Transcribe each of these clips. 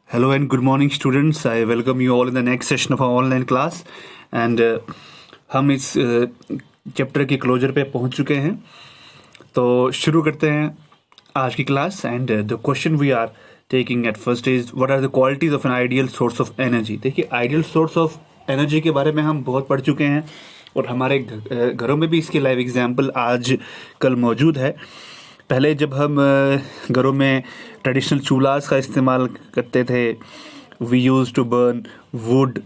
Hello and good morning students. I welcome you all in the next session of our online class and हम इस chapter के closure पे पहुंच चुके हैं। तो शुरू करते हैं आज की class and the question we are taking at first is what are the qualities of an ideal source of energy. देखिए, आइडियल सोर्स ऑफ एनर्जी के बारे में हम बहुत पढ़ चुके हैं और हमारे घरों में भी इसके लाइव एग्जाम्पल आज कल मौजूद है। पहले जब हम घरों में ट्रेडिशनल चूल्हास का इस्तेमाल करते थे, we use to burn wood.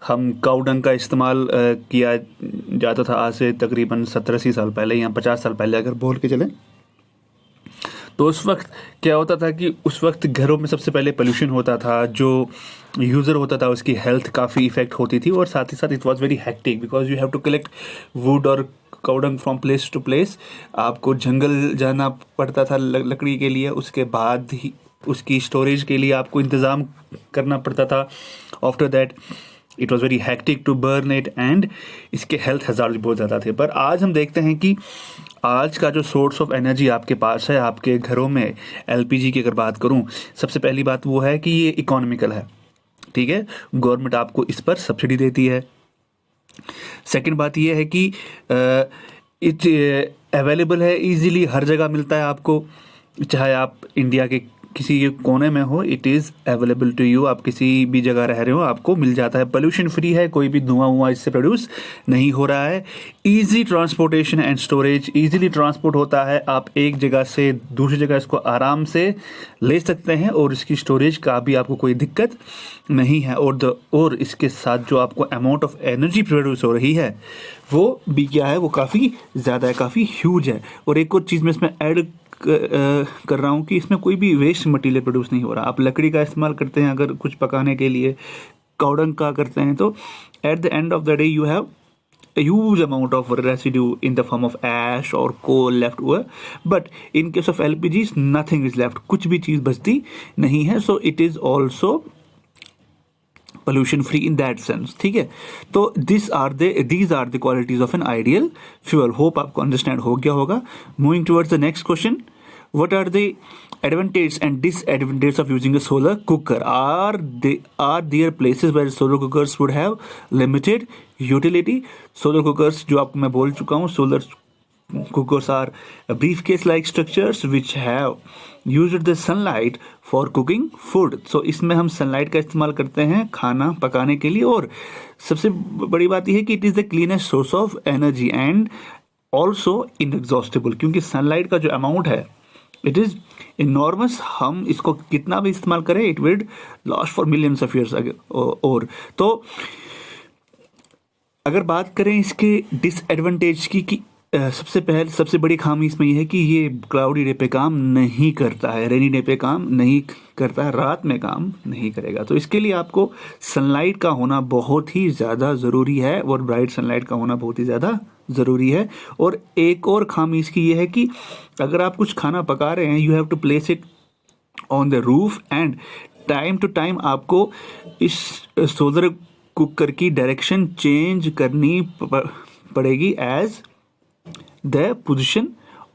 हम काऊ डंग का इस्तेमाल किया जाता था आज से तकरीबन 70-80 साल पहले या 50 साल पहले अगर बोल के चलें। तो उस वक्त क्या होता था कि उस वक्त घरों में सबसे पहले पोल्यूशन होता था, जो यूज़र होता था उसकी हेल्थ काफ़ी इफ़ेक्ट होती थी और साथ ही साथ it was very hectic because you have to collect wood और cow dung from place to place. आपको जंगल जाना पड़ता था लकड़ी के लिए, उसके बाद ही उसकी स्टोरेज के लिए आपको इंतज़ाम करना पड़ता था। After that it was very hectic to burn it and इसके हेल्थ हज़ार्ड बहुत ज़्यादा थे। पर आज हम देखते हैं कि आज का जो सोर्स ऑफ एनर्जी आपके पास है आपके घरों में, एलपीजी की अगर बात करूं, सबसे पहली बात वो है कि ये इकोनॉमिकल है। ठीक है, गवर्नमेंट आपको इस पर सब्सिडी देती है। सेकंड बात ये है कि इट अवेलेबल है, इजीली हर जगह मिलता है आपको, चाहे आप इंडिया के किसी कोने में हो, it is available to you. आप किसी भी जगह रह रहे हो आपको मिल जाता है। पोल्यूशन फ्री है, कोई भी धुआं इससे प्रोड्यूस नहीं हो रहा है। Easy transportation and storage, easily transport होता है, आप एक जगह से दूसरी जगह इसको आराम से ले सकते हैं और इसकी स्टोरेज का भी आपको कोई दिक्कत नहीं है। और इसके साथ जो आपको अमाउंट ऑफ एनर्जी प्रोड्यूस हो रही है वो भी क्या है, वो काफ़ी ज़्यादा है, काफ़ी ह्यूज है। और एक और चीज़ मैं इसमें ऐड कर रहा हूँ कि इसमें कोई भी वेस्ट मटेरियल प्रोड्यूस नहीं हो रहा। आप लकड़ी का इस्तेमाल करते हैं अगर कुछ पकाने के लिए, काउडंग का करते हैं, तो at the end of the day you have a huge amount of residue in the form of ash or coal left over, but in case of LPGs nothing is left, कुछ भी चीज़ बचती नहीं है। so it is also pollution free in that sense। ठीक है, तो these are the qualities of an ideal fuel। hope आपको understand हो गया होगा। moving towards the next question, what are the advantages and disadvantages of using a solar cooker? Are there places where solar cookers would have limited utility? solar cookers जो आपको मैं बोल चुका हूँ, solar cookers are briefcase like structures which have used the sunlight for cooking food। so इसमें हम sunlight का इस्तेमाल करते हैं खाना पकाने के लिए। और सबसे बड़ी बात यह है कि it is the cleanest source of energy and also inexhaustible, क्योंकि sunlight का जो अमाउंट है इट इज़ इनॉर्मस। हम इसको कितना भी इस्तेमाल करें it will last for millions of years. और तो अगर बात करें इसके डिसएडवांटेज की कि सबसे बड़ी खामी इसमें यह है कि ये क्लाउडी डे पे काम नहीं करता है, रेनी डे पे काम नहीं करता है, रात में काम नहीं करेगा। तो इसके लिए आपको सनलाइट का होना बहुत ही ज़्यादा ज़रूरी है और ब्राइट सनलाइट का होना बहुत ही ज़्यादा ज़रूरी है। और एक और खामी इसकी ये है कि अगर आप कुछ खाना पका रहे हैं, you have to place it on the roof and time to time आपको इस सोलर कुकर की डायरेक्शन चेंज करनी पड़ेगी as the position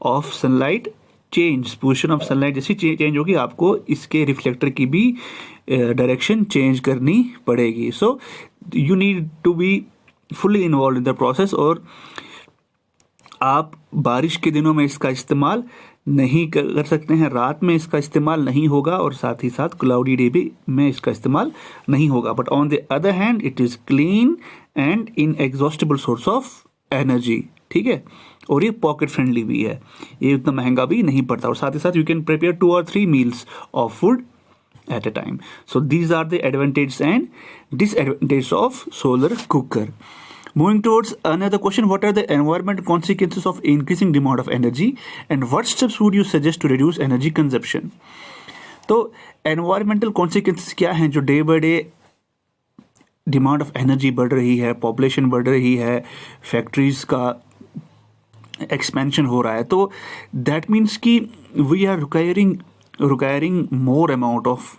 of sunlight change. Position of sunlight जैसी चेंज होगी आपको इसके रिफ्लेक्टर की भी डायरेक्शन चेंज करनी पड़ेगी। So you need to be fully involve in the process. और आप बारिश के दिनों में इसका इस्तेमाल नहीं कर सकते हैं, रात में इसका इस्तेमाल नहीं होगा और साथ ही साथ क्लाउडी डे भी में इसका इस्तेमाल नहीं होगा। But on the other hand it is clean and inexhaustible source of energy. ठीक है, और ये पॉकेट फ्रेंडली भी है, ये उतना महंगा भी नहीं पड़ता। और साथ ही साथ you can prepare 2 or 3 meals of food at a time। so these are the advantages and disadvantages of solar cooker। moving towards another question, what are the environmental consequences of increasing demand of energy and what steps would you suggest to reduce energy consumption? तो environmental consequences क्या हैं? जो day by day demand of energy बढ़ रही है, population बढ़ रही है, फैक्ट्रीज का एक्सपेंशन हो रहा है, तो दैट मीन्स कि we are requiring more amount of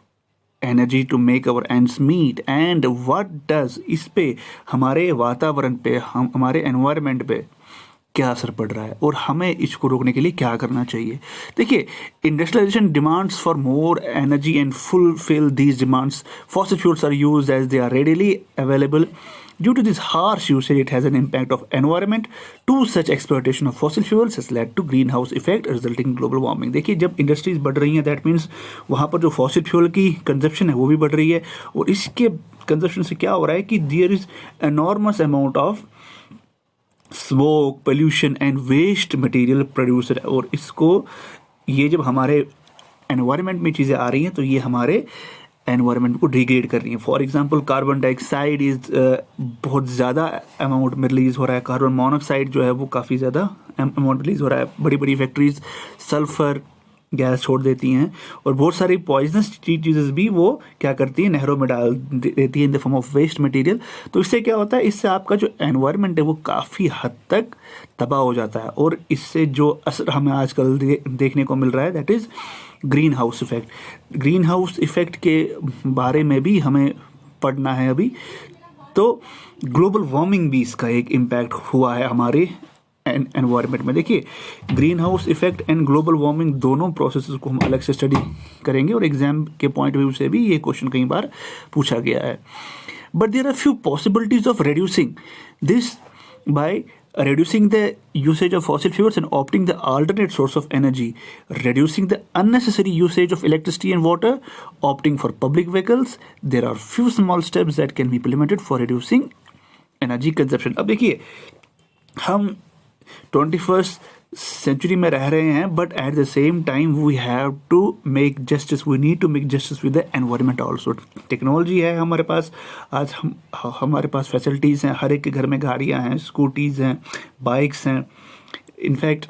energy to make our ends meet. And what does इस पे हमारे वातावरण पे, हमारे एनवायरनमेंट पे क्या असर पड़ रहा है और हमें इसको रोकने के लिए क्या करना चाहिए। देखिए, industrialisation demands for more energy and fulfil these demands fossil fuels are used as they are readily available. Due to this harsh usage, it has an impact of environment. Too such exploitation of fossil fuels has led to greenhouse effect, resulting in global warming. देखिए, जब industries बढ़ रही हैं, that means वहाँ पर जो fossil fuel की consumption है वो भी बढ़ रही है, और इसके कंजप्शन से क्या हो रहा है कि there is enormous amount of smoke, pollution and waste material producer. और इसको ये जब हमारे एनवायरनमेंट में चीज़ें आ रही हैं तो ये हमारे एनवायरनमेंट को डिग्रेड कर रही है. For example carbon dioxide is बहुत ज़्यादा अमाउंट में रिलीज़ हो रहा है. कार्बन मोनोऑक्साइड जो है वो काफ़ी ज़्यादा अमाउंट रिलीज़ हो रहा है. बड़ी बड़ी फैक्ट्रीज सल्फर गैस छोड़ देती हैं, और बहुत सारी पॉइजनस चीज़ें भी वो क्या करती है, नहरों में डाल देती है in the form of waste material. तो इससे क्या होता है, इससे आपका जो एनवायरनमेंट है वो काफ़ी हद तक तबाह हो जाता है. और इससे जो असर हमें आजकल देखने को मिल रहा है, that is green house effect. Green house effect के बारे में भी हमें पढ़ना है अभी. तो ग्लोबल वार्मिंग भी इसका एक इम्पैक्ट हुआ है हमारे एनवायरनमेंट में. देखिए, green house effect and global warming दोनों प्रोसेसेस को हम अलग से स्टडी करेंगे, और एग्जाम के पॉइंट ऑफ व्यू से भी ये क्वेश्चन कई बार पूछा गया है. But there are few possibilities of reducing this by reducing the usage of fossil fuels and opting the alternate source of energy, reducing the unnecessary usage of electricity and water, opting for public vehicles. There are few small steps that can be implemented for reducing energy consumption. अब देखिए, हम 21st century में रह रहे हैं, but at the same time we have to make justice, we need to make justice with the environment also. Technology है हमारे पास, आज हमारे पास फैसिलिटीज़ हैं, हर एक के घर में गाड़ियां हैं, स्कूटीज़ हैं, बाइक्स हैं. In fact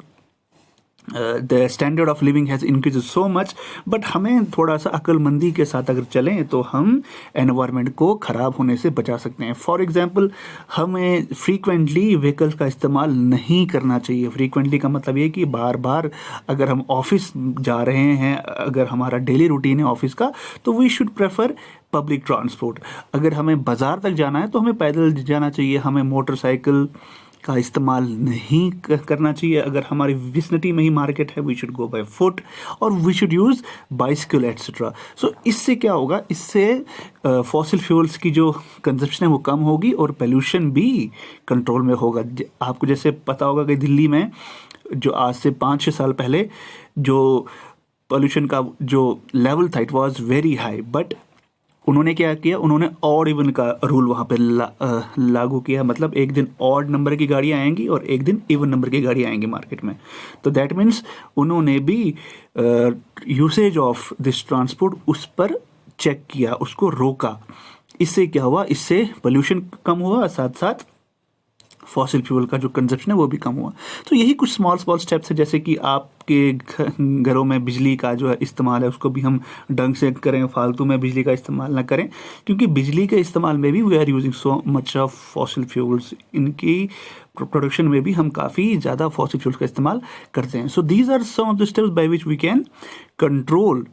the standard of living has increase so much. But हमें थोड़ा सा अक्लमंदी के साथ अगर चलें तो हम एनवायरनमेंट को ख़राब होने से बचा सकते हैं. फॉर एग्जांपल, हमें फ्रीक्वेंटली व्हीकल का इस्तेमाल नहीं करना चाहिए. फ्रीक्वेंटली का मतलब ये कि बार बार अगर हम ऑफिस जा रहे हैं, अगर हमारा डेली रूटीन है ऑफिस का, तो we should prefer public transport. अगर हमें बाज़ार तक जाना है तो हमें पैदल जाना चाहिए, हमें मोटरसाइकिल का इस्तेमाल नहीं करना चाहिए. अगर हमारी विसिनिटी में ही मार्केट है, we should go by foot, और we should use bicycle etcetera. So इससे क्या होगा, इससे फॉसिल फ्यूल्स की जो कंजप्शन है वो कम होगी और पोल्यूशन भी कंट्रोल में होगा. आपको जैसे पता होगा कि दिल्ली में जो आज से 5-6 साल पहले जो पोल्यूशन का जो लेवल था, it was very high. But उन्होंने क्या किया, उन्होंने ऑड इवन का रूल वहाँ पे लागू किया. मतलब एक दिन ऑड नंबर की गाड़ियाँ आएंगी और एक दिन इवन नंबर की गाड़ियाँ आएंगी मार्केट में. तो दैट मीन्स उन्होंने भी यूसेज ऑफ दिस ट्रांसपोर्ट उस पर चेक किया, उसको रोका. इससे क्या हुआ, इससे पोल्यूशन कम हुआ, साथ साथ फॉसिल फ्यूल का जो कंजप्शन है वो भी कम हुआ. तो यही कुछ स्मॉल स्टेप्स है, जैसे कि आपके घरों में बिजली का जो है इस्तेमाल है उसको भी हम ढंग से करें, फालतू में बिजली का इस्तेमाल ना करें, क्योंकि बिजली के इस्तेमाल में भी we are using so much of fossil fuels. इनकी प्रोडक्शन में भी हम काफ़ी ज़्यादा फॉसिल फ्यूल्स का इस्तेमाल करते हैं. So these are some of the steps by which we can control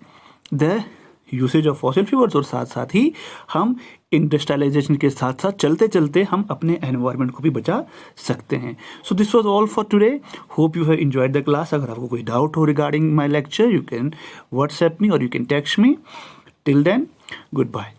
the usage of fossil fuels, और साथ साथ ही हम इंडस्ट्रियलाइजेशन के साथ साथ चलते चलते हम अपने एनवायरनमेंट को भी बचा सकते हैं. So this was all for today. Hope you have enjoyed the class. अगर आपको कोई डाउट हो regarding my lecture, you can WhatsApp me और you can text me. Till then, good bye.